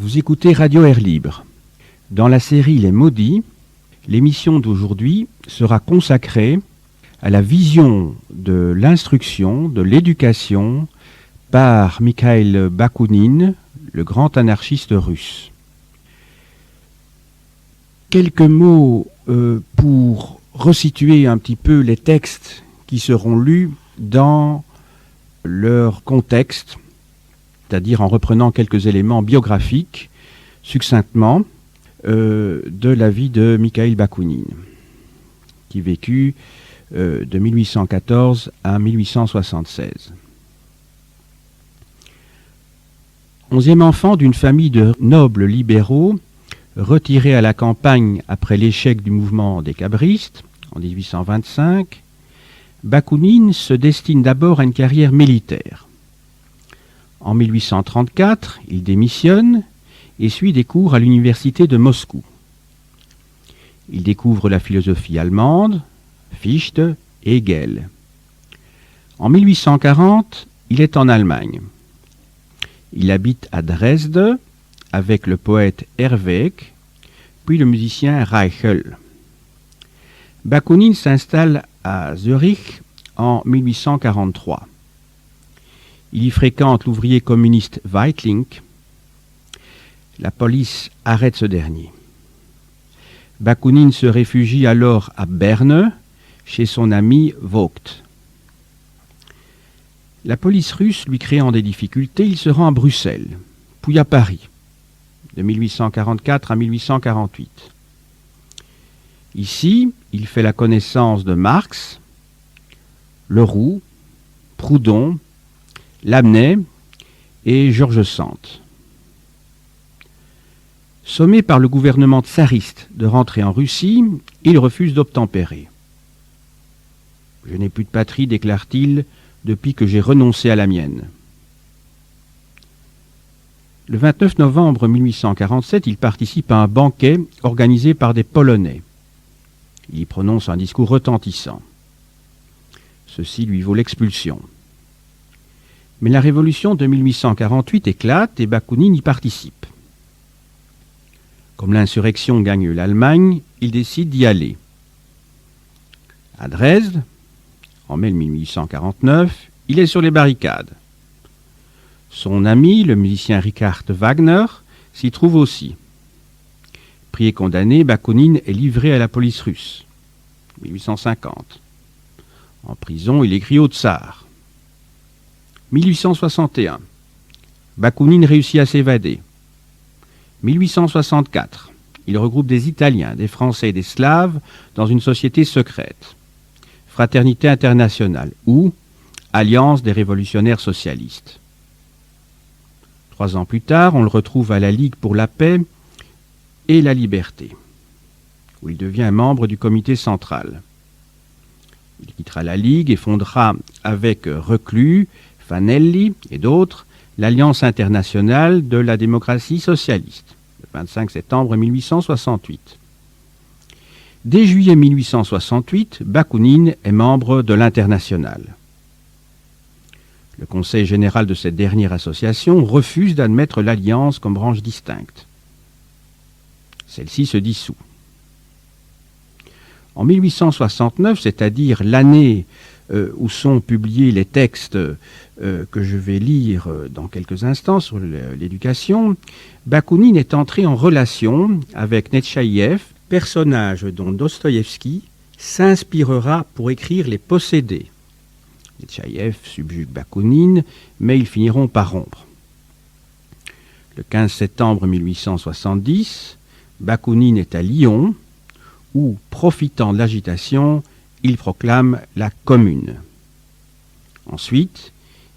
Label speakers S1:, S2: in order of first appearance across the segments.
S1: Vous écoutez Radio Air Libre. Dans la série Les Maudits, l'émission d'aujourd'hui sera consacrée à la vision de l'instruction, de l'éducation par Mikhail Bakounine, le grand anarchiste russe. Quelques mots pour resituer un petit peu les textes qui seront lus dans leur contexte, c'est-à-dire en reprenant quelques éléments biographiques, succinctement, de la vie de Mikhail Bakounine, qui vécut de 1814 à 1876. 11e enfant d'une famille de nobles libéraux, retiré à la campagne après l'échec du mouvement des cabristes en 1825, Bakounine se destine d'abord à une carrière militaire. En 1834, il démissionne et suit des cours à l'université de Moscou. Il découvre la philosophie allemande, Fichte et Hegel. En 1840, il est en Allemagne. Il habite à Dresde avec le poète Herwegh, puis le musicien Reichel. Bakounine s'installe à Zurich en 1843. Il y fréquente l'ouvrier communiste Weitling. La police arrête ce dernier. Bakounine se réfugie alors à Berne, chez son ami Vogt. La police russe lui créant des difficultés, il se rend à Bruxelles, puis à Paris, de 1844 à 1848. Ici, il fait la connaissance de Marx, Leroux, Proudhon, Lamennais et Georges Sand. Sommé par le gouvernement tsariste de rentrer en Russie, il refuse d'obtempérer. « Je n'ai plus de patrie, déclare-t-il, depuis que j'ai renoncé à la mienne. » Le 29 novembre 1847, il participe à un banquet organisé par des Polonais. Il y prononce un discours retentissant. Ceci lui vaut l'expulsion. Mais la révolution de 1848 éclate et Bakounine y participe. Comme l'insurrection gagne l'Allemagne, il décide d'y aller. À Dresde, en mai 1849, il est sur les barricades. Son ami, le musicien Richard Wagner, s'y trouve aussi. Pris et condamné, Bakounine est livré à la police russe, 1850. En prison, il écrit au tsar. 1861. Bakounine réussit à s'évader. 1864. Il regroupe des Italiens, des Français et des Slaves dans une société secrète. Fraternité internationale ou Alliance des révolutionnaires socialistes. 3 ans plus tard, on le retrouve à la Ligue pour la paix et la liberté, où il devient membre du comité central. Il quittera la Ligue et fondera avec Reclus, Fanelli et d'autres l'Alliance internationale de la démocratie socialiste, le 25 septembre 1868. Dès juillet 1868, Bakounine est membre de l'Internationale. Le conseil général de cette dernière association refuse d'admettre l'Alliance comme branche distincte. Celle-ci se dissout. En 1869, c'est-à-dire l'année où sont publiés les textes que je vais lire dans quelques instants sur l'éducation, Bakounine est entré en relation avec Netchaïev, personnage dont Dostoïevski s'inspirera pour écrire Les Possédés. Netchaïev subjugue Bakounine, mais ils finiront par rompre. Le 15 septembre 1870, Bakounine est à Lyon, où, profitant de l'agitation, il proclame la Commune. Ensuite,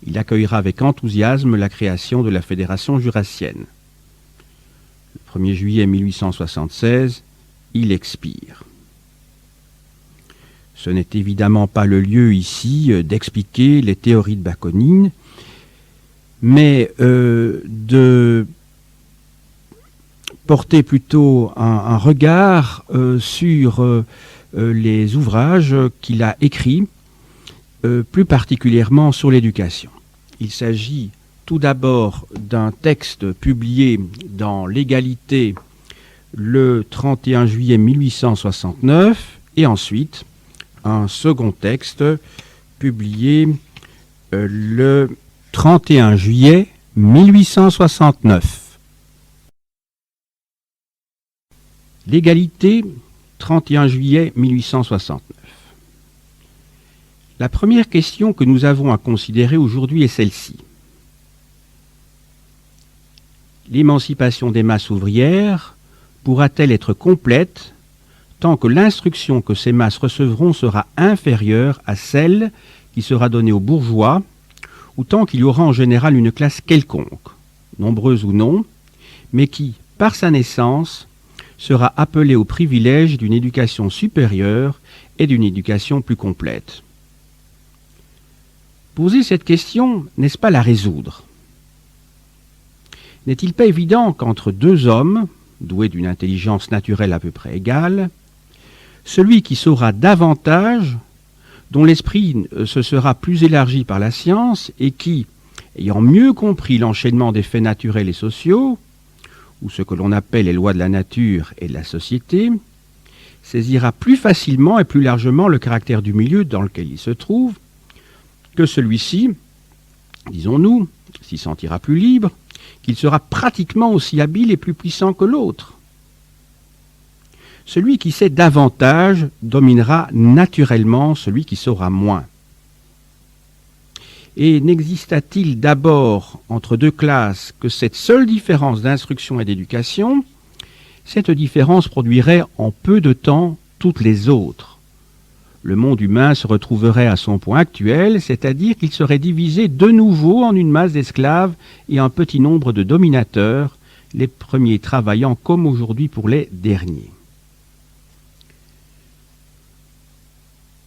S1: il accueillera avec enthousiasme la création de la Fédération jurassienne. Le 1er juillet 1876, il expire. Ce n'est évidemment pas le lieu ici d'expliquer les théories de Bakounine, mais de porter plutôt un regard sur les ouvrages qu'il a écrits, plus particulièrement sur l'éducation. Il s'agit tout d'abord d'un texte publié dans l'Égalité le 31 juillet 1869 et ensuite un second texte publié le 31 juillet 1869. L'Égalité, 31 juillet 1869. La première question que nous avons à considérer aujourd'hui est celle-ci. L'émancipation des masses ouvrières pourra-t-elle être complète tant que l'instruction que ces masses recevront sera inférieure à celle qui sera donnée aux bourgeois, ou tant qu'il y aura en général une classe quelconque, nombreuse ou non, mais qui, par sa naissance, sera appelée au privilège d'une éducation supérieure et d'une éducation plus complète. Poser cette question, n'est-ce pas la résoudre? N'est-il pas évident qu'entre deux hommes, doués d'une intelligence naturelle à peu près égale, celui qui saura davantage, dont l'esprit se sera plus élargi par la science et qui, ayant mieux compris l'enchaînement des faits naturels et sociaux, ou ce que l'on appelle les lois de la nature et de la société, saisira plus facilement et plus largement le caractère du milieu dans lequel il se trouve, que celui-ci, disons-nous, s'y sentira plus libre, qu'il sera pratiquement aussi habile et plus puissant que l'autre. Celui qui sait davantage dominera naturellement celui qui saura moins. Et n'exista-t-il d'abord entre deux classes que cette seule différence d'instruction et d'éducation? Cette différence produirait en peu de temps toutes les autres. Le monde humain se retrouverait à son point actuel, c'est-à-dire qu'il serait divisé de nouveau en une masse d'esclaves et un petit nombre de dominateurs, les premiers travaillant comme aujourd'hui pour les derniers.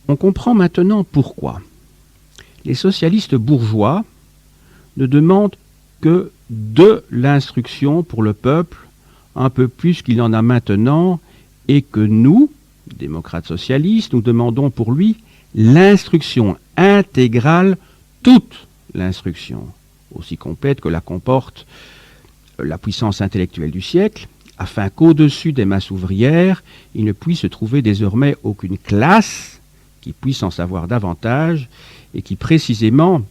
S1: On comprend maintenant pourquoi les socialistes bourgeois ne demandent que de l'instruction pour le peuple, un peu plus qu'il en a maintenant, et que nous, démocrates socialistes, nous demandons pour lui l'instruction intégrale, toute l'instruction, aussi complète que la comporte la puissance intellectuelle du siècle, afin qu'au-dessus des masses ouvrières, il ne puisse se trouver désormais aucune classe qui puisse en savoir davantage et qui précisément,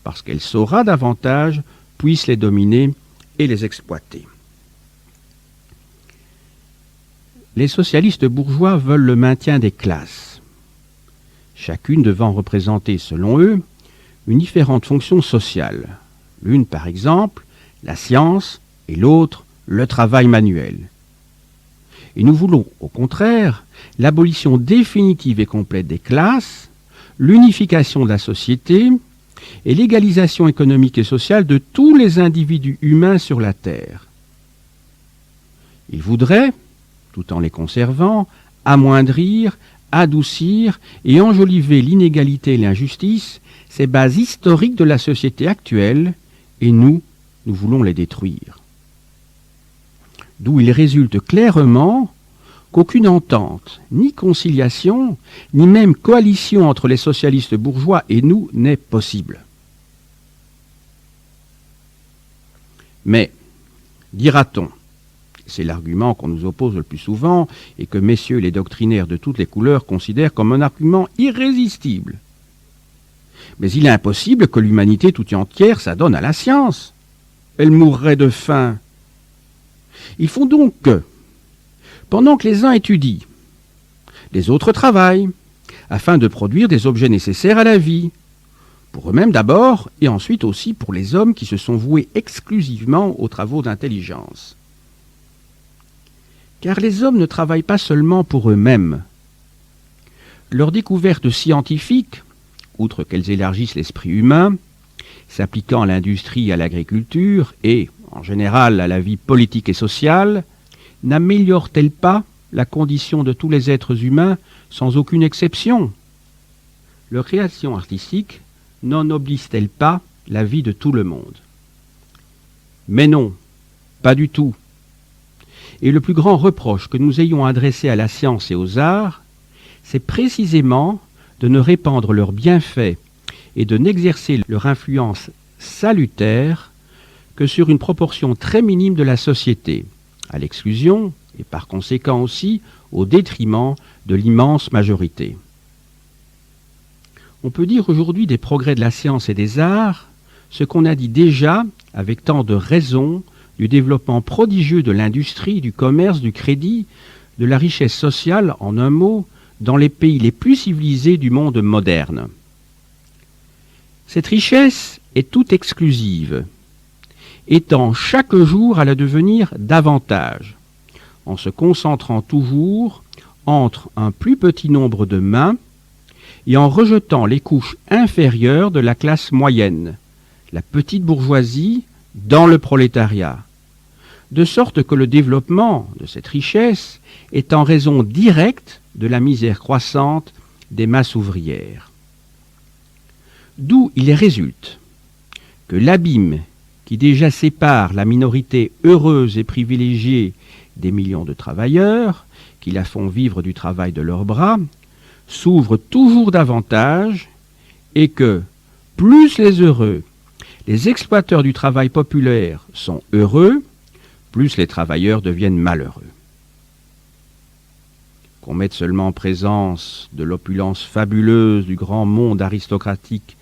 S1: parce qu'elle saura davantage, puisse les dominer et les exploiter. Les socialistes bourgeois veulent le maintien des classes, chacune devant représenter, selon eux, une différente fonction sociale. L'une, par exemple, la science, et l'autre, le travail manuel. Et nous voulons, au contraire, l'abolition définitive et complète des classes, l'unification de la société et l'égalisation économique et sociale de tous les individus humains sur la Terre. Ils voudraient, tout en les conservant, amoindrir, adoucir et enjoliver l'inégalité et l'injustice, ces bases historiques de la société actuelle, et nous voulons les détruire. D'où il résulte clairement qu'aucune entente, ni conciliation, ni même coalition entre les socialistes bourgeois et nous n'est possible. Mais, dira-t-on, c'est l'argument qu'on nous oppose le plus souvent et que messieurs les doctrinaires de toutes les couleurs considèrent comme un argument irrésistible. Mais il est impossible que l'humanité tout entière s'adonne à la science. Elle mourrait de faim. Il faut donc que, pendant que les uns étudient, les autres travaillent, afin de produire des objets nécessaires à la vie, pour eux-mêmes d'abord, et ensuite aussi pour les hommes qui se sont voués exclusivement aux travaux d'intelligence. Car les hommes ne travaillent pas seulement pour eux-mêmes. Leurs découvertes scientifiques, outre qu'elles élargissent l'esprit humain, s'appliquant à l'industrie et à l'agriculture, et, en général, à la vie politique et sociale, n'améliore-t-elle pas la condition de tous les êtres humains sans aucune exception? Leur création artistique n'ennoblisse-t-elle pas la vie de tout le monde? Mais non, pas du tout. Et le plus grand reproche que nous ayons adressé à la science et aux arts, c'est précisément de ne répandre leurs bienfaits et de n'exercer leur influence salutaire que sur une proportion très minime de la société, à l'exclusion et par conséquent aussi au détriment de l'immense majorité. On peut dire aujourd'hui des progrès de la science et des arts ce qu'on a dit déjà avec tant de raison du développement prodigieux de l'industrie, du commerce, du crédit, de la richesse sociale, en un mot, dans les pays les plus civilisés du monde moderne. Cette richesse est toute exclusive, étant chaque jour à la devenir davantage, en se concentrant toujours entre un plus petit nombre de mains et en rejetant les couches inférieures de la classe moyenne, la petite bourgeoisie, dans le prolétariat, de sorte que le développement de cette richesse est en raison directe de la misère croissante des masses ouvrières. D'où il résulte que l'abîme qui déjà sépare la minorité heureuse et privilégiée des millions de travailleurs, qui la font vivre du travail de leurs bras, s'ouvre toujours davantage et que, plus les heureux, les exploiteurs du travail populaire sont heureux, plus les travailleurs deviennent malheureux. Qu'on mette seulement en présence de l'opulence fabuleuse du grand monde aristocratique,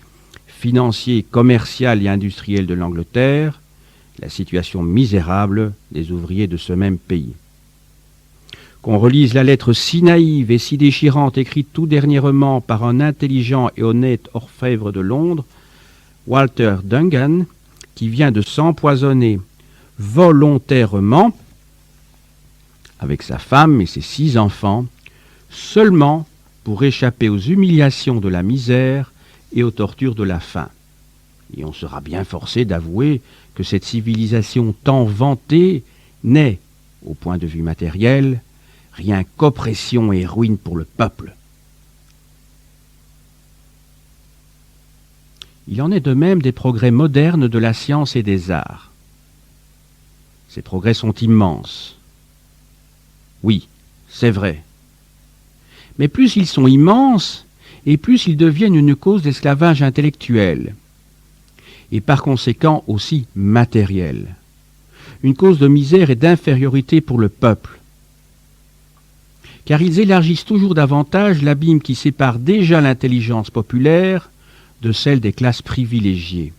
S1: financier, commercial et industriel de l'Angleterre, la situation misérable des ouvriers de ce même pays. Qu'on relise la lettre si naïve et si déchirante écrite tout dernièrement par un intelligent et honnête orfèvre de Londres, Walter Dungan, qui vient de s'empoisonner volontairement avec sa femme et ses 6 enfants, seulement pour échapper aux humiliations de la misère et aux tortures de la faim. Et on sera bien forcé d'avouer que cette civilisation tant vantée n'est, au point de vue matériel, rien qu'oppression et ruine pour le peuple. Il en est de même des progrès modernes de la science et des arts. Ces progrès sont immenses. Oui, c'est vrai. Mais plus ils sont immenses, et plus ils deviennent une cause d'esclavage intellectuel, et par conséquent aussi matériel, une cause de misère et d'infériorité pour le peuple. Car ils élargissent toujours davantage l'abîme qui sépare déjà l'intelligence populaire de celle des classes privilégiées.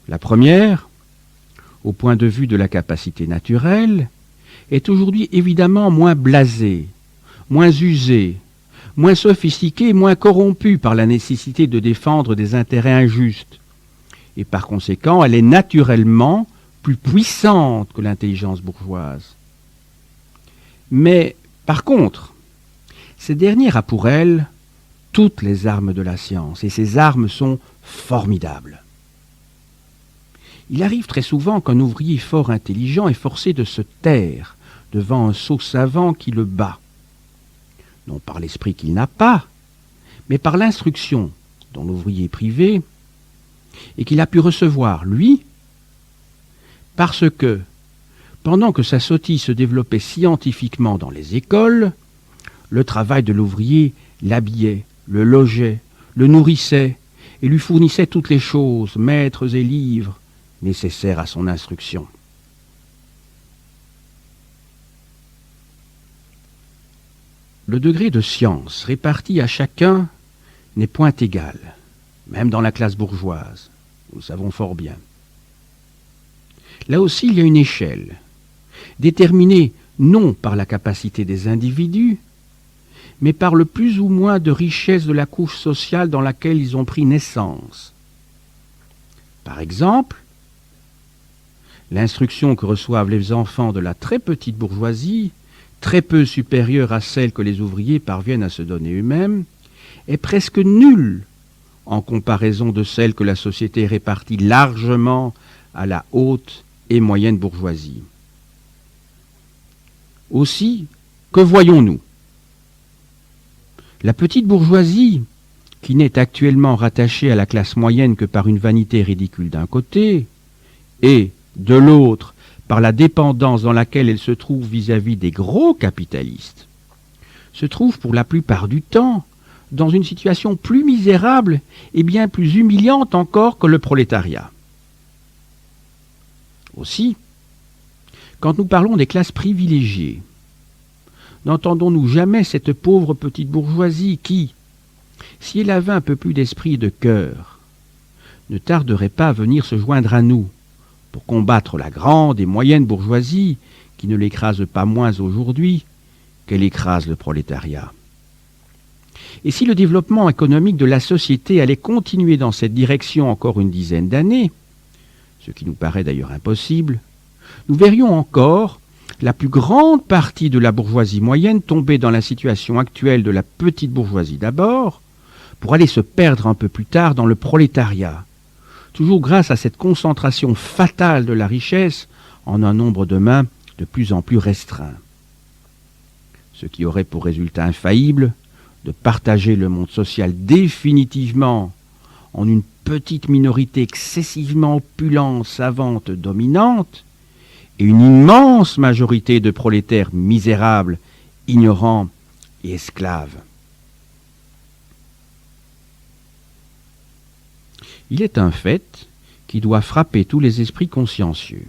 S1: La première, au point de vue de la capacité naturelle, est aujourd'hui évidemment moins blasée, moins usée, moins sophistiquée, moins corrompue par la nécessité de défendre des intérêts injustes. Et par conséquent, elle est naturellement plus puissante que l'intelligence bourgeoise. Mais, par contre, cette dernière a pour elle toutes les armes de la science, et ces armes sont formidables. Il arrive très souvent qu'un ouvrier fort intelligent est forcé de se taire devant un sot savant qui le bat, non par l'esprit qu'il n'a pas, mais par l'instruction dont l'ouvrier est privé, et qu'il a pu recevoir, lui, parce que, pendant que sa sottise se développait scientifiquement dans les écoles, le travail de l'ouvrier l'habillait, le logeait, le nourrissait, et lui fournissait toutes les choses, maîtres et livres, nécessaires à son instruction. Le degré de science réparti à chacun n'est point égal, même dans la classe bourgeoise, nous le savons fort bien. Là aussi, il y a une échelle, déterminée non par la capacité des individus, mais par le plus ou moins de richesse de la couche sociale dans laquelle ils ont pris naissance. Par exemple, l'instruction que reçoivent les enfants de la très petite bourgeoisie, très peu supérieure à celle que les ouvriers parviennent à se donner eux-mêmes, est presque nulle en comparaison de celle que la société répartit largement à la haute et moyenne bourgeoisie. Aussi, que voyons-nous ? La petite bourgeoisie, qui n'est actuellement rattachée à la classe moyenne que par une vanité ridicule d'un côté, et, de l'autre, par la dépendance dans laquelle elle se trouve vis-à-vis des gros capitalistes, se trouve pour la plupart du temps dans une situation plus misérable et bien plus humiliante encore que le prolétariat. Aussi, quand nous parlons des classes privilégiées, n'entendons-nous jamais cette pauvre petite bourgeoisie qui, si elle avait un peu plus d'esprit et de cœur, ne tarderait pas à venir se joindre à nous pour combattre la grande et moyenne bourgeoisie qui ne l'écrase pas moins aujourd'hui qu'elle écrase le prolétariat. Et si le développement économique de la société allait continuer dans cette direction encore une dizaine d'années, ce qui nous paraît d'ailleurs impossible, nous verrions encore la plus grande partie de la bourgeoisie moyenne tomber dans la situation actuelle de la petite bourgeoisie d'abord, pour aller se perdre un peu plus tard dans le prolétariat, toujours grâce à cette concentration fatale de la richesse en un nombre de mains de plus en plus restreint. Ce qui aurait pour résultat infaillible de partager le monde social définitivement en une petite minorité excessivement opulente, savante, dominante, et une immense majorité de prolétaires misérables, ignorants et esclaves. Il est un fait qui doit frapper tous les esprits consciencieux,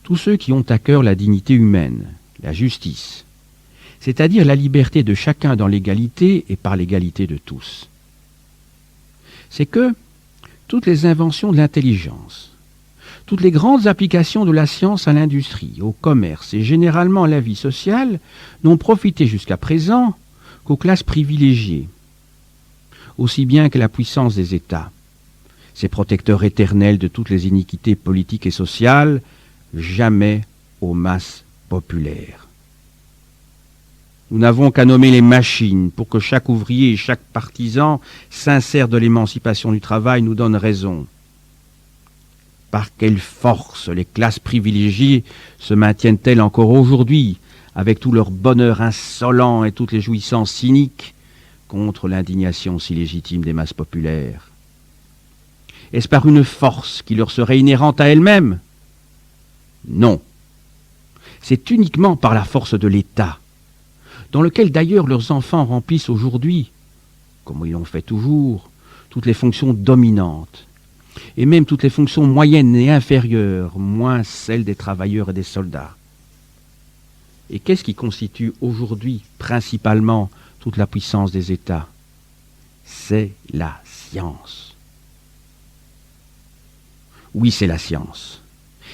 S1: tous ceux qui ont à cœur la dignité humaine, la justice, c'est-à-dire la liberté de chacun dans l'égalité et par l'égalité de tous. C'est que toutes les inventions de l'intelligence, toutes les grandes applications de la science à l'industrie, au commerce et généralement à la vie sociale n'ont profité jusqu'à présent qu'aux classes privilégiées, aussi bien que la puissance des États, ces protecteurs éternels de toutes les iniquités politiques et sociales, jamais aux masses populaires. Nous n'avons qu'à nommer les machines pour que chaque ouvrier et chaque partisan sincère de l'émancipation du travail nous donne raison. Par quelle force les classes privilégiées se maintiennent-elles encore aujourd'hui, avec tout leur bonheur insolent et toutes les jouissances cyniques, contre l'indignation si légitime des masses populaires? Est-ce par une force qui leur serait inhérente à elles-mêmes? Non. C'est uniquement par la force de l'État, dans lequel d'ailleurs leurs enfants remplissent aujourd'hui, comme ils l'ont fait toujours, toutes les fonctions dominantes, et même toutes les fonctions moyennes et inférieures, moins celles des travailleurs et des soldats. Et qu'est-ce qui constitue aujourd'hui principalement toute la puissance des États? C'est la science. Oui, c'est la science.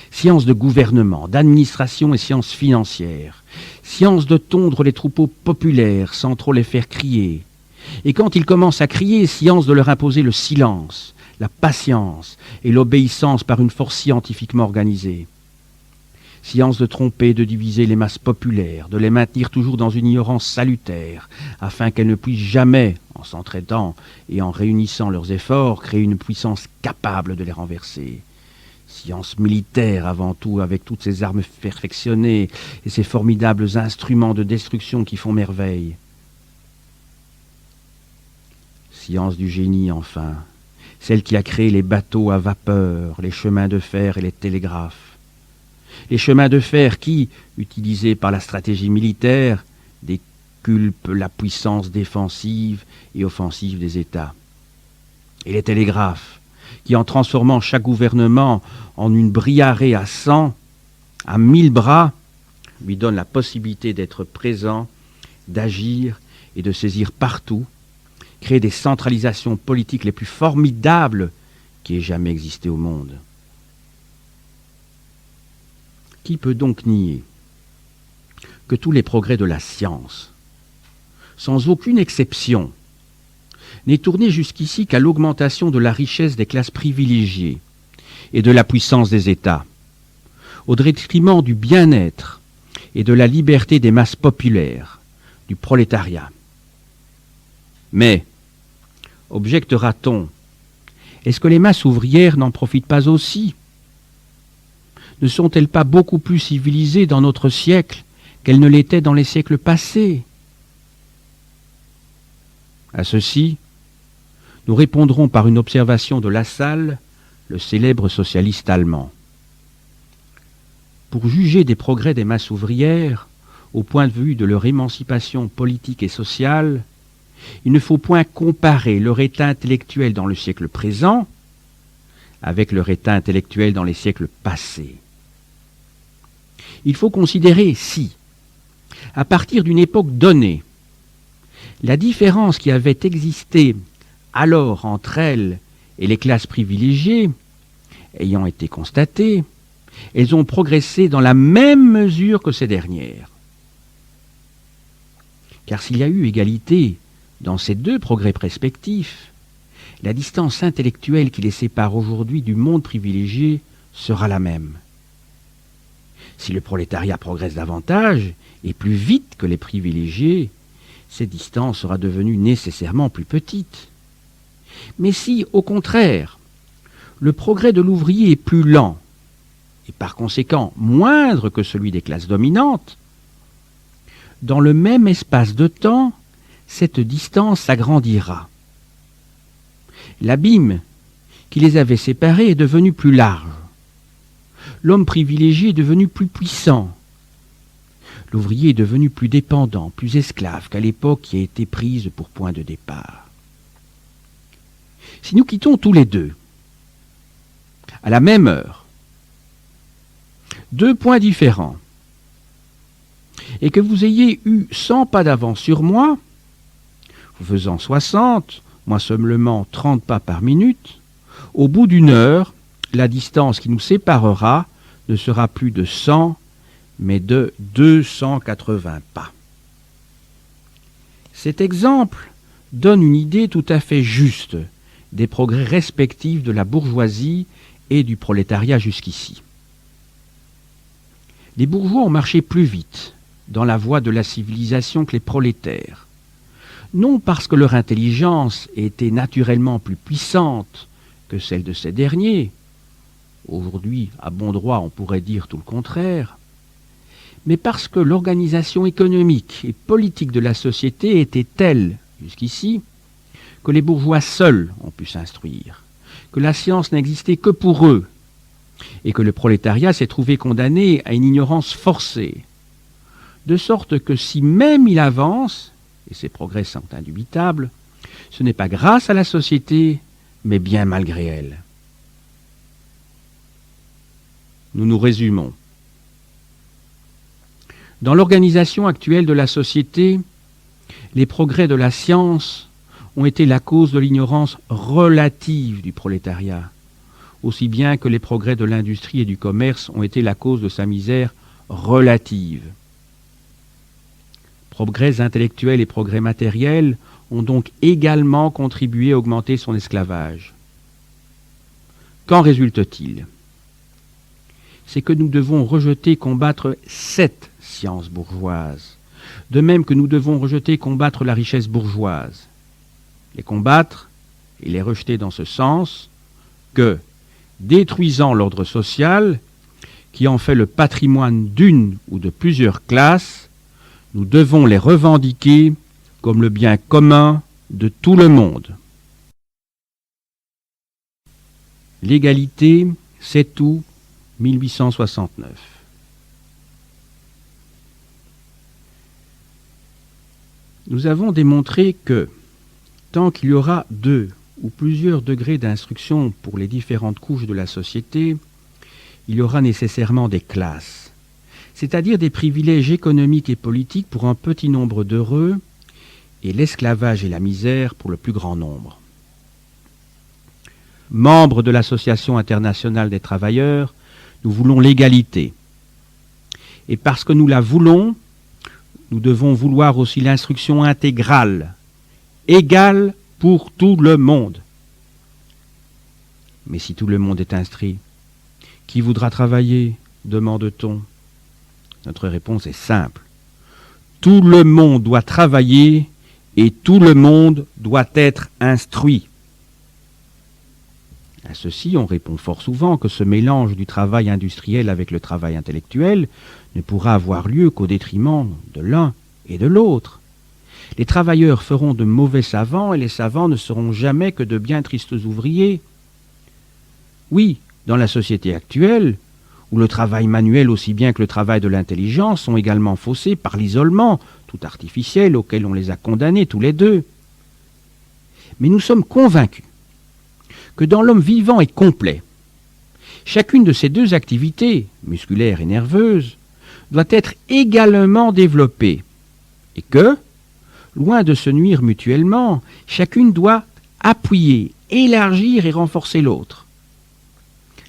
S1: Science de gouvernement, d'administration et science financière. Science de tondre les troupeaux populaires sans trop les faire crier. Et quand ils commencent à crier, science de leur imposer le silence, la patience et l'obéissance par une force scientifiquement organisée. Science de tromper, de diviser les masses populaires, de les maintenir toujours dans une ignorance salutaire, afin qu'elles ne puissent jamais, en s'entraidant et en réunissant leurs efforts, créer une puissance capable de les renverser. Science militaire avant tout, avec toutes ces armes perfectionnées et ces formidables instruments de destruction qui font merveille. Science du génie enfin, celle qui a créé les bateaux à vapeur, les chemins de fer et les télégraphes. Les chemins de fer qui, utilisés par la stratégie militaire, déculpent la puissance défensive et offensive des États. Et les télégraphes, qui en transformant chaque gouvernement en une briarée à 100, à 1000 bras, lui donnent la possibilité d'être présent, d'agir et de saisir partout, créer des centralisations politiques les plus formidables qui aient jamais existé au monde. Qui peut donc nier que tous les progrès de la science, sans aucune exception, n'aient tourné jusqu'ici qu'à l'augmentation de la richesse des classes privilégiées et de la puissance des États, au détriment du bien-être et de la liberté des masses populaires, du prolétariat? Mais, objectera-t-on, est-ce que les masses ouvrières n'en profitent pas aussi? Ne sont-elles pas beaucoup plus civilisées dans notre siècle qu'elles ne l'étaient dans les siècles passés? À ceci, nous répondrons par une observation de Lassalle, le célèbre socialiste allemand. Pour juger des progrès des masses ouvrières, au point de vue de leur émancipation politique et sociale, il ne faut point comparer leur état intellectuel dans le siècle présent avec leur état intellectuel dans les siècles passés. Il faut considérer si, à partir d'une époque donnée, la différence qui avait existé alors entre elles et les classes privilégiées, ayant été constatée, elles ont progressé dans la même mesure que ces dernières. Car s'il y a eu égalité dans ces deux progrès prospectifs, la distance intellectuelle qui les sépare aujourd'hui du monde privilégié sera la même. Si le prolétariat progresse davantage et plus vite que les privilégiés, cette distance sera devenue nécessairement plus petite. Mais si, au contraire, le progrès de l'ouvrier est plus lent, et par conséquent moindre que celui des classes dominantes, dans le même espace de temps, cette distance s'agrandira. L'abîme qui les avait séparés est devenu plus large. L'homme privilégié est devenu plus puissant. L'ouvrier est devenu plus dépendant, plus esclave qu'à l'époque qui a été prise pour point de départ. Si nous quittons tous les deux, à la même heure, deux points différents, et que vous ayez eu 100 pas d'avance sur moi, vous faisant 60, moi seulement 30 pas par minute, au bout d'une heure, la distance qui nous séparera ne sera plus de 100, mais de 280 pas. Cet exemple donne une idée tout à fait juste des progrès respectifs de la bourgeoisie et du prolétariat jusqu'ici. Les bourgeois ont marché plus vite dans la voie de la civilisation que les prolétaires, non parce que leur intelligence était naturellement plus puissante que celle de ces derniers, aujourd'hui, à bon droit, on pourrait dire tout le contraire, mais parce que l'organisation économique et politique de la société était telle, jusqu'ici, que les bourgeois seuls ont pu s'instruire, que la science n'existait que pour eux, et que le prolétariat s'est trouvé condamné à une ignorance forcée, de sorte que si même il avance, et ses progrès sont indubitables, ce n'est pas grâce à la société, mais bien malgré elle. Nous nous résumons. Dans l'organisation actuelle de la société, les progrès de la science ont été la cause de l'ignorance relative du prolétariat, aussi bien que les progrès de l'industrie et du commerce ont été la cause de sa misère relative. Progrès intellectuels et progrès matériels ont donc également contribué à augmenter son esclavage. Qu'en résulte-t-il ? C'est que nous devons rejeter, combattre cette science bourgeoise, de même que nous devons rejeter, combattre la richesse bourgeoise. Les combattre et les rejeter dans ce sens que, détruisant l'ordre social, qui en fait le patrimoine d'une ou de plusieurs classes, nous devons les revendiquer comme le bien commun de tout le monde. L'égalité, c'est tout, 1869. Nous avons démontré que, tant qu'il y aura 2 ou plusieurs degrés d'instruction pour les différentes couches de la société, il y aura nécessairement des classes, c'est-à-dire des privilèges économiques et politiques pour un petit nombre d'heureux, et l'esclavage et la misère pour le plus grand nombre. Membres de l'Association internationale des travailleurs, nous voulons l'égalité. Et parce que nous la voulons, nous devons vouloir aussi l'instruction intégrale, égale pour tout le monde. Mais si tout le monde est instruit, qui voudra travailler, demande-t-on? Notre réponse est simple. Tout le monde doit travailler et tout le monde doit être instruit. À ceci, on répond fort souvent que ce mélange du travail industriel avec le travail intellectuel ne pourra avoir lieu qu'au détriment de l'un et de l'autre. Les travailleurs feront de mauvais savants et les savants ne seront jamais que de bien tristes ouvriers. Oui, dans la société actuelle, où le travail manuel aussi bien que le travail de l'intelligence sont également faussés par l'isolement tout artificiel auquel on les a condamnés tous les deux. Mais nous sommes convaincus que dans l'homme vivant et complet, chacune de ces deux activités, musculaire et nerveuse, doit être également développée et que, loin de se nuire mutuellement, chacune doit appuyer, élargir et renforcer l'autre.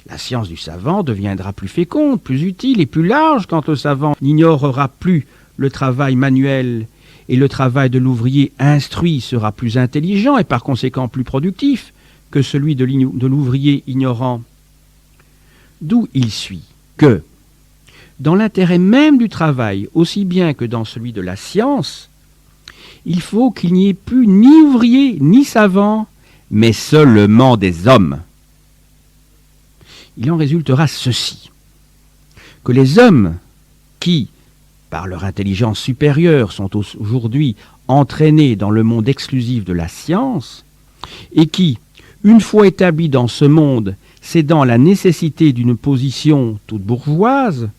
S1: La science du savant deviendra plus féconde, plus utile et plus large quand le savant n'ignorera plus le travail manuel et le travail de l'ouvrier instruit sera plus intelligent et par conséquent plus productif que celui de l'ouvrier ignorant. D'où il suit que, dans l'intérêt même du travail, aussi bien que dans celui de la science, il faut qu'il n'y ait plus ni ouvriers ni savants, mais seulement des hommes. Il en résultera ceci, que les hommes qui, par leur intelligence supérieure, sont aujourd'hui entraînés dans le monde exclusif de la science, et qui, une fois établis dans ce monde, cédant à la nécessité d'une position toute bourgeoise,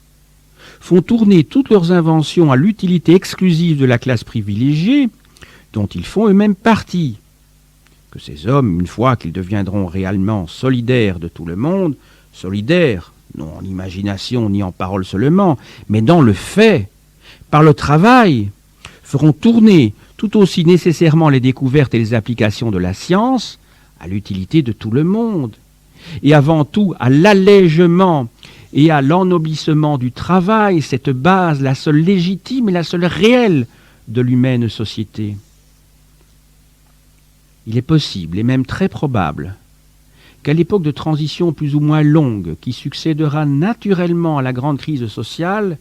S1: font tourner toutes leurs inventions à l'utilité exclusive de la classe privilégiée, dont ils font eux-mêmes partie. Que ces hommes, une fois qu'ils deviendront réellement solidaires de tout le monde, solidaires, non en imagination ni en parole seulement, mais dans le fait, par le travail, feront tourner tout aussi nécessairement les découvertes et les applications de la science à l'utilité de tout le monde, et avant tout à l'allègement et à l'ennoblissement du travail, cette base, la seule légitime et la seule réelle de l'humaine société. Il est possible, et même très probable, qu'à l'époque de transition plus ou moins longue qui succédera naturellement à la grande crise sociale,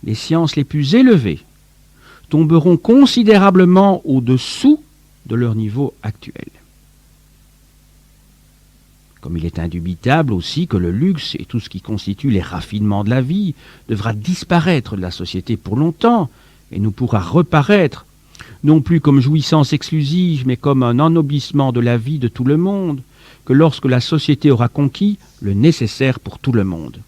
S1: les sciences les plus élevées tomberont considérablement au-dessous de leur niveau actuel. Comme il est indubitable aussi que le luxe et tout ce qui constitue les raffinements de la vie devra disparaître de la société pour longtemps et ne pourra reparaître non plus comme jouissance exclusive, mais comme un ennoblissement de la vie de tout le monde, que lorsque la société aura conquis le nécessaire pour tout le monde.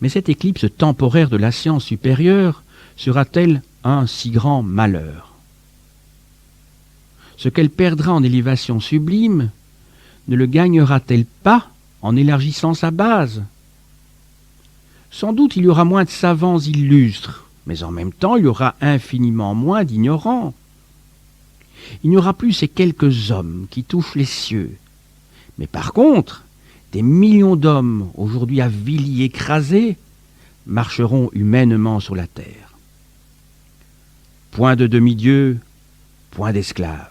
S1: Mais cette éclipse temporaire de la science supérieure sera-t-elle un si grand malheur? Ce qu'elle perdra en élévation sublime, ne le gagnera-t-elle pas en élargissant sa base? Sans doute il y aura moins de savants illustres, mais en même temps il y aura infiniment moins d'ignorants. Il n'y aura plus ces quelques hommes qui touchent les cieux, mais par contre, des millions d'hommes aujourd'hui avilis, écrasés, marcheront humainement sur la terre. Point de demi-dieux, point d'esclaves.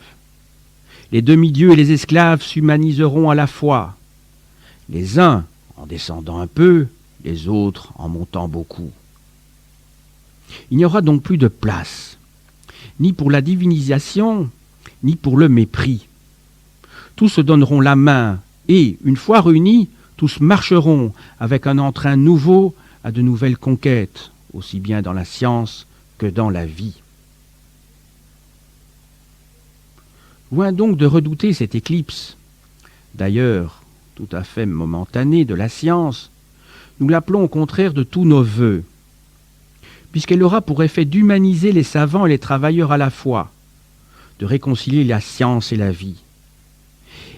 S1: Les demi-dieux et les esclaves s'humaniseront à la fois, les uns en descendant un peu, les autres en montant beaucoup. Il n'y aura donc plus de place, ni pour la divinisation, ni pour le mépris. Tous se donneront la main et, une fois réunis, tous marcheront avec un entrain nouveau à de nouvelles conquêtes, aussi bien dans la science que dans la vie. Loin donc de redouter cette éclipse, d'ailleurs tout à fait momentanée de la science, nous l'appelons au contraire de tous nos vœux, puisqu'elle aura pour effet d'humaniser les savants et les travailleurs à la fois, de réconcilier la science et la vie.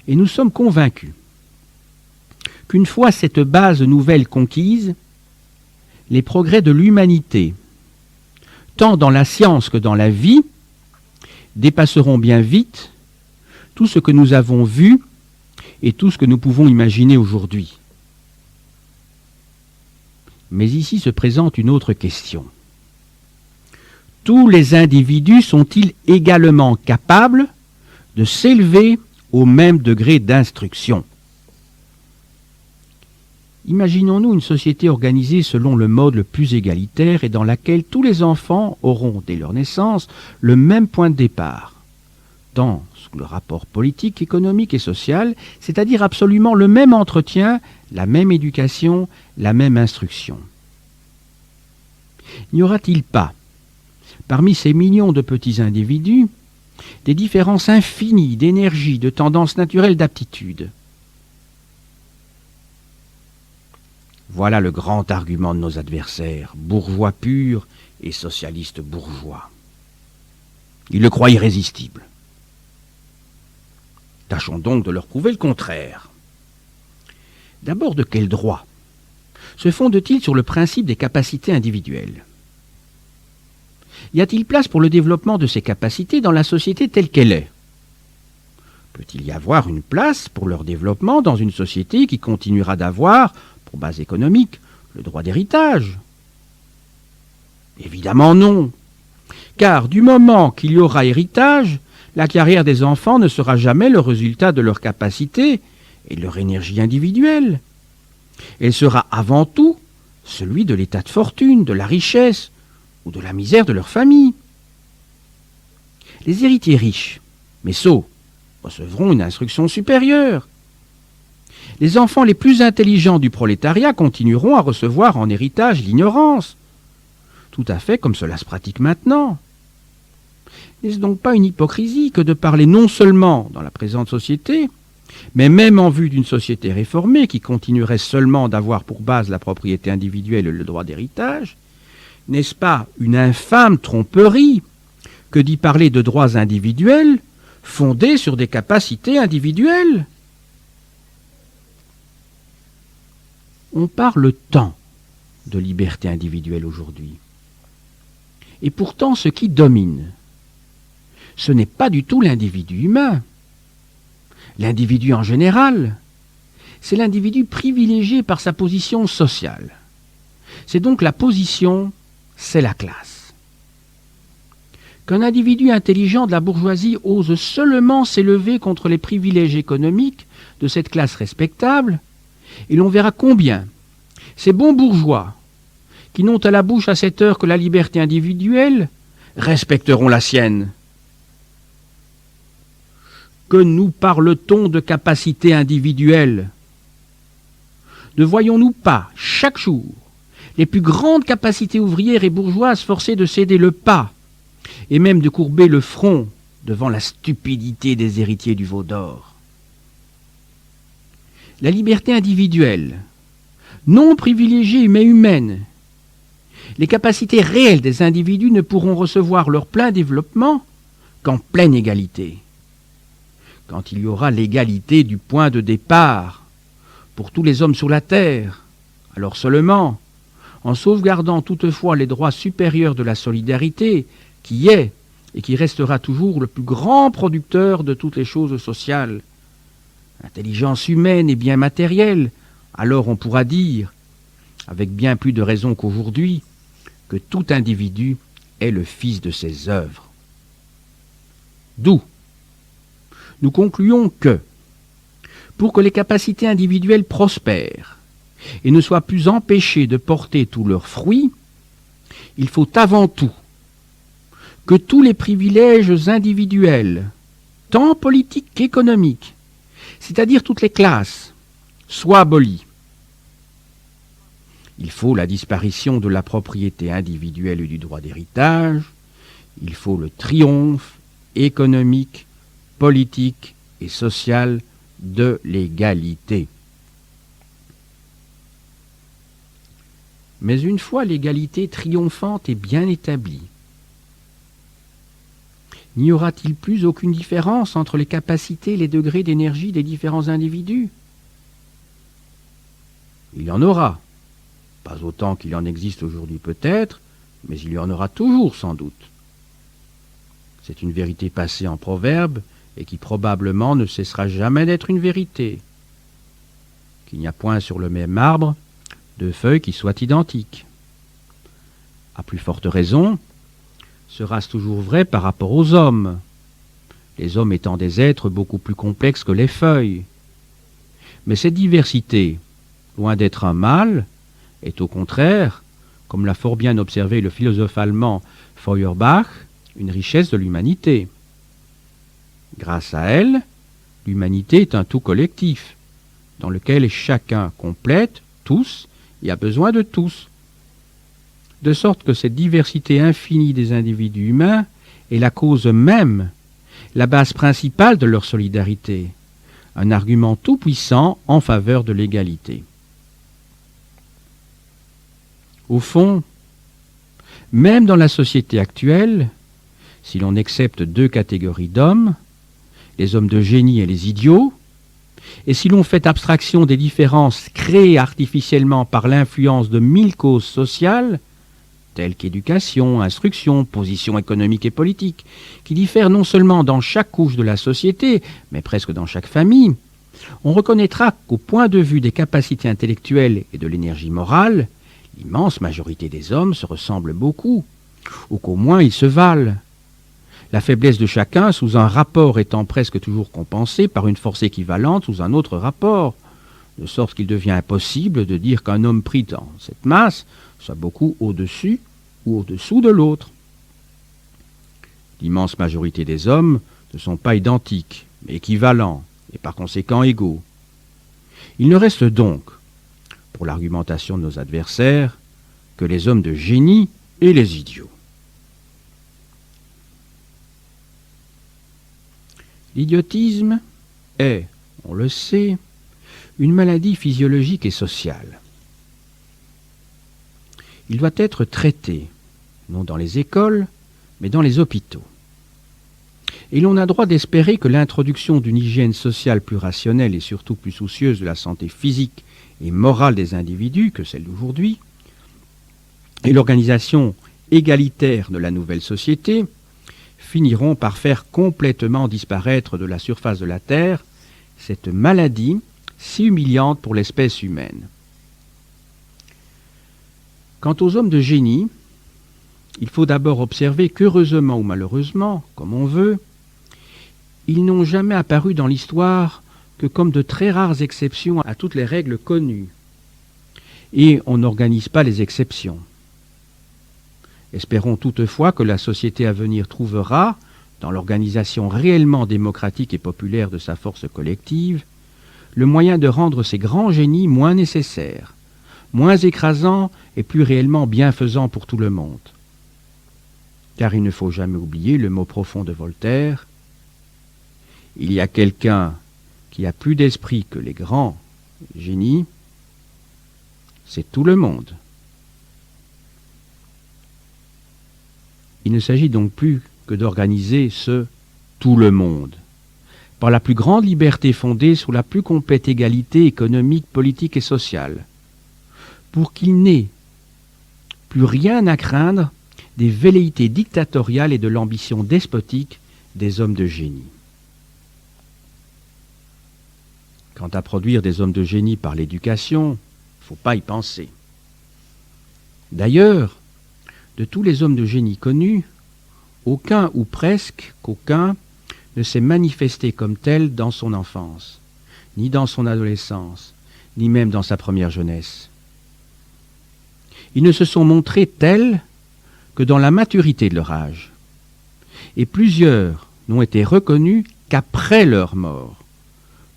S1: Et nous sommes convaincus qu'une fois cette base nouvelle conquise, les progrès de l'humanité, tant dans la science que dans la vie, dépasseront bien vite tout ce que nous avons vu et tout ce que nous pouvons imaginer aujourd'hui. Mais ici se présente une autre question. Tous les individus sont-ils également capables de s'élever au même degré d'instruction? Imaginons-nous une société organisée selon le mode le plus égalitaire et dans laquelle tous les enfants auront, dès leur naissance, le même point de départ, dans le rapport politique, économique et social, c'est-à-dire absolument le même entretien, la même éducation, la même instruction. N'y aura-t-il pas, parmi ces millions de petits individus, des différences infinies d'énergie, de tendances naturelles d'aptitude? Voilà le grand argument de nos adversaires, bourgeois purs et socialistes bourgeois. Ils le croient irrésistible. Tâchons donc de leur prouver le contraire. D'abord, de quel droit se fonde-t-il sur le principe des capacités individuelles? Y a-t-il place pour le développement de ces capacités dans la société telle qu'elle est? Peut-il y avoir une place pour leur développement dans une société qui continuera d'avoir, pour base économique, le droit d'héritage? Évidemment non, car du moment qu'il y aura héritage, la carrière des enfants ne sera jamais le résultat de leur capacité et de leur énergie individuelle. Elle sera avant tout celui de l'état de fortune, de la richesse ou de la misère de leur famille. Les héritiers riches, mais sots, recevront une instruction supérieure. Les enfants les plus intelligents du prolétariat continueront à recevoir en héritage l'ignorance, tout à fait comme cela se pratique maintenant. N'est-ce donc pas une hypocrisie que de parler non seulement dans la présente société, mais même en vue d'une société réformée qui continuerait seulement d'avoir pour base la propriété individuelle et le droit d'héritage? N'est-ce pas une infâme tromperie que d'y parler de droits individuels fondés sur des capacités individuelles? On parle tant de liberté individuelle aujourd'hui. Et pourtant, ce qui domine, ce n'est pas du tout l'individu humain. L'individu en général, c'est l'individu privilégié par sa position sociale. C'est donc la position, c'est la classe. Qu'un individu intelligent de la bourgeoisie ose seulement s'élever contre les privilèges économiques de cette classe respectable, et l'on verra combien ces bons bourgeois, qui n'ont à la bouche à cette heure que la liberté individuelle, respecteront la sienne. Que nous parle-t-on de capacité individuelle? Ne voyons-nous pas, chaque jour, les plus grandes capacités ouvrières et bourgeoises forcées de céder le pas, et même de courber le front devant la stupidité des héritiers du veau d'or? La liberté individuelle, non privilégiée mais humaine, les capacités réelles des individus ne pourront recevoir leur plein développement qu'en pleine égalité. Quand il y aura l'égalité du point de départ pour tous les hommes sur la terre, alors seulement, en sauvegardant toutefois les droits supérieurs de la solidarité, qui est et qui restera toujours le plus grand producteur de toutes les choses sociales, intelligence humaine et bien matérielle, alors on pourra dire, avec bien plus de raison qu'aujourd'hui, que tout individu est le fils de ses œuvres. D'où nous concluons que, pour que les capacités individuelles prospèrent et ne soient plus empêchées de porter tous leurs fruits, il faut avant tout que tous les privilèges individuels, tant politiques qu'économiques, c'est-à-dire toutes les classes, soient abolis. Il faut la disparition de la propriété individuelle et du droit d'héritage, il faut le triomphe économique, politique et social de l'égalité. Mais une fois l'égalité triomphante et bien établie, n'y aura-t-il plus aucune différence entre les capacités et les degrés d'énergie des différents individus? Il y en aura, pas autant qu'il en existe aujourd'hui peut-être, mais il y en aura toujours sans doute. C'est une vérité passée en proverbe et qui probablement ne cessera jamais d'être une vérité. Qu'il n'y a point sur le même arbre deux feuilles qui soient identiques. À plus forte raison, sera-ce toujours vrai par rapport aux hommes, les hommes étant des êtres beaucoup plus complexes que les feuilles. Mais cette diversité, loin d'être un mal, est au contraire, comme l'a fort bien observé le philosophe allemand Feuerbach, une richesse de l'humanité. Grâce à elle, l'humanité est un tout collectif, dans lequel chacun complète tous et a besoin de tous. De sorte que cette diversité infinie des individus humains est la cause même, la base principale de leur solidarité, un argument tout puissant en faveur de l'égalité. Au fond, même dans la société actuelle, si l'on accepte deux catégories d'hommes, les hommes de génie et les idiots, Et si l'on fait abstraction des différences créées artificiellement par l'influence de 1000 causes sociales, telles qu'éducation, instruction, position économique et politique, qui diffèrent non seulement dans chaque couche de la société, mais presque dans chaque famille, on reconnaîtra qu'au point de vue des capacités intellectuelles et de l'énergie morale, l'immense majorité des hommes se ressemblent beaucoup, ou qu'au moins ils se valent. La faiblesse de chacun sous un rapport étant presque toujours compensée par une force équivalente sous un autre rapport, de sorte qu'il devient impossible de dire qu'un homme pris dans cette masse soit beaucoup au-dessus ou au-dessous de l'autre. L'immense majorité des hommes ne sont pas identiques, mais équivalents, et par conséquent égaux. Il ne reste donc, pour l'argumentation de nos adversaires, que les hommes de génie et les idiots. L'idiotisme est, on le sait, une maladie physiologique et sociale. Il doit être traité, non dans les écoles, mais dans les hôpitaux. Et l'on a droit d'espérer que l'introduction d'une hygiène sociale plus rationnelle et surtout plus soucieuse de la santé physique et morale des individus que celle d'aujourd'hui, et l'organisation égalitaire de la nouvelle société, finiront par faire complètement disparaître de la surface de la Terre cette maladie si humiliante pour l'espèce humaine. Quant aux hommes de génie, il faut d'abord observer qu'heureusement ou malheureusement, comme on veut, ils n'ont jamais apparu dans l'histoire que comme de très rares exceptions à toutes les règles connues. Et on n'organise pas les exceptions. Espérons toutefois que la société à venir trouvera, dans l'organisation réellement démocratique et populaire de sa force collective, le moyen de rendre ces grands génies moins nécessaires, moins écrasants et plus réellement bienfaisants pour tout le monde. Car il ne faut jamais oublier le mot profond de Voltaire: il y a quelqu'un qui a plus d'esprit que les grands génies, c'est tout le monde. Il ne s'agit donc plus que d'organiser ce tout le monde, par la plus grande liberté fondée sur la plus complète égalité économique, politique et sociale, pour qu'il n'ait plus rien à craindre des velléités dictatoriales et de l'ambition despotique des hommes de génie. Quant à produire des hommes de génie par l'éducation, il ne faut pas y penser. D'ailleurs, de tous les hommes de génie connus, aucun ou presque qu'aucun ne s'est manifesté comme tel dans son enfance, ni dans son adolescence, ni même dans sa première jeunesse. Ils ne se sont montrés tels que dans la maturité de leur âge, et plusieurs n'ont été reconnus qu'après leur mort,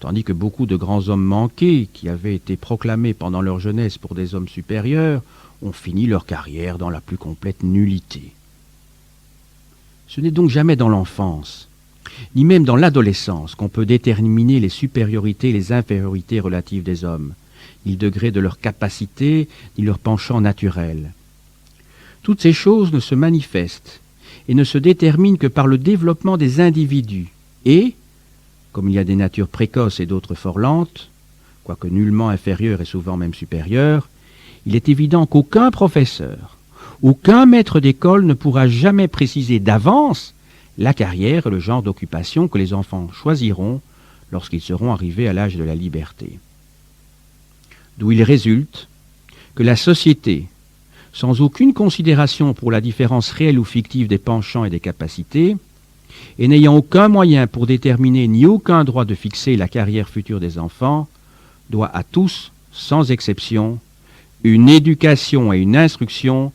S1: tandis que beaucoup de grands hommes manqués, qui avaient été proclamés pendant leur jeunesse pour des hommes supérieurs, ont fini leur carrière dans la plus complète nullité. Ce n'est donc jamais dans l'enfance, ni même dans l'adolescence, qu'on peut déterminer les supériorités et les infériorités relatives des hommes, ni le degré de leur capacité, ni leur penchant naturel. Toutes ces choses ne se manifestent et ne se déterminent que par le développement des individus et, comme il y a des natures précoces et d'autres fort lentes, quoique nullement inférieures et souvent même supérieures, il est évident qu'aucun professeur, aucun maître d'école ne pourra jamais préciser d'avance la carrière et le genre d'occupation que les enfants choisiront lorsqu'ils seront arrivés à l'âge de la liberté. D'où il résulte que la société, sans aucune considération pour la différence réelle ou fictive des penchants et des capacités, et n'ayant aucun moyen pour déterminer ni aucun droit de fixer la carrière future des enfants, doit à tous, sans exception, une éducation et une instruction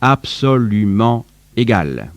S1: absolument égales.